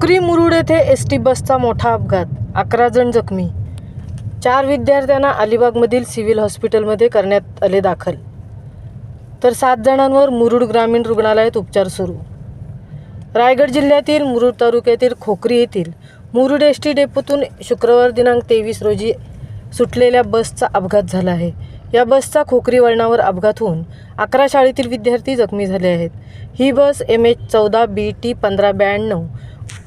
खोकरी मुरुड येथे एसटी बसचा मोठा अपघात, 11 जण जखमी. 4 विद्यार्थ्यांना अलिबागमधील सिव्हिल हॉस्पिटलमध्ये करण्यात आले दाखल, तर 7 जणांवर मुरुड ग्रामीण रुग्णालयात उपचार सुरू. रायगड जिल्ह्यातील मुरुड तालुक्यातील खोकरी येथील मुरुड एसटी डेपोतून शुक्रवार दिनांक 23 रोजी सुटलेल्या बसचा अपघात झाला आहे. या बसचा खोकरी वळणावर अपघात होऊन 11 शाळेतील विद्यार्थी जखमी झाले आहेत. ही बस MH14BT1592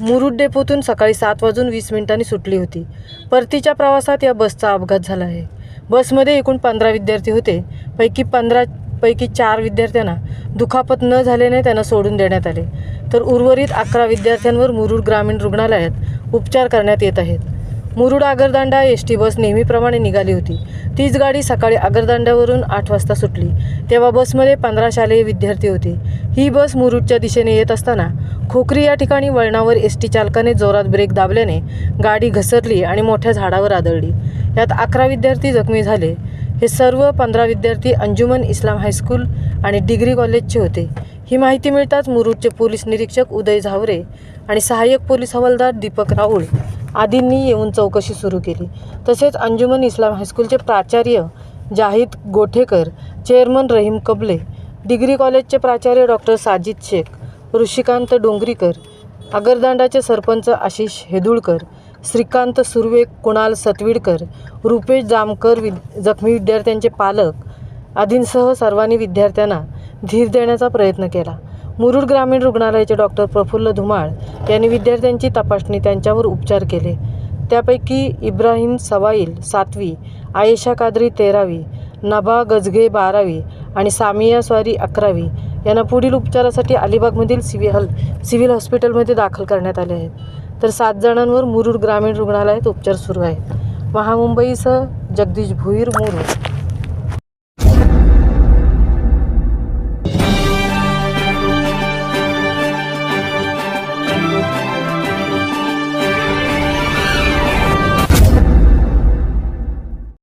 मुरुड डेपोतून सकाळी 7:20 सुटली होती. परतीच्या प्रवासात या बसचा अपघात झाला आहे. बसमध्ये एकूण 15 विद्यार्थी होते. पैकी 4 विद्यार्थ्यांना दुखापत न झाल्याने त्यांना सोडून देण्यात आले, तर उर्वरित 11 विद्यार्थ्यांवर मुरुड ग्रामीण रुग्णालयात उपचार करण्यात येत आहेत. मुरुड आगरदांडा एसटी बस नेहमीप्रमाणे निघाली होती. तीच गाडी सकाळी आगरदांड्यावरून 8 वाजता सुटली, तेव्हा बसमध्ये 15 शालेय विद्यार्थी होते. ही बस मुरुडच्या दिशेने येत असताना खोकरी या ठिकाणी वळणावर एसटी चालकाने जोरात ब्रेक दाबल्याने गाडी घसरली आणि मोठ्या झाडावर आदळली. यात 11 विद्यार्थी जखमी झाले. हे सर्व 15 विद्यार्थी अंजुमन इस्लाम हायस्कूल आणि डिग्री कॉलेजचे होते. ही माहिती मिळताच मुरुडचे पोलीस निरीक्षक उदय झावरे आणि सहाय्यक पोलीस हवालदार दीपक राऊळ आदींनी येऊन चौकशी सुरू केली. तसेच अंजुमन इस्लाम हायस्कूलचे प्राचार्य जाहिद गोठेकर, चेअरमन रहीम कबले, डिग्री कॉलेजचे प्राचार्य डॉक्टर साजिद शेख, ऋषिकांत डोंगरीकर, आगरदांडाचे सरपंच आशिष हेदुळकर, श्रीकांत सुर्वे, कुणाल सतविडकर, रुपेश जामकर, जखमी विद्यार्थ्यांचे पालक आदींसह सर्वांनी विद्यार्थ्यांना धीर देण्याचा प्रयत्न केला. मुरुड ग्रामीण रुग्णालयाचे डॉक्टर प्रफुल्ल धुमाळ यांनी विद्यार्थ्यांची तपासणी, त्यांच्यावर उपचार केले. त्यापैकी इब्राहिम सवाईल 7वी, आयेशा कादरी 13वी, नभा गजगे 12वी आणि सामिया स्वारी 11वी यांना पुढील उपचारासाठी अलिबागमधील सिव्हिल हॉस्पिटलमध्ये दाखल करण्यात आले आहेत, तर 7 जणांवर मुरुड ग्रामीण रुग्णालयात उपचार सुरू आहेत. महामुंबईसह जगदीश भोईर, मुरुड.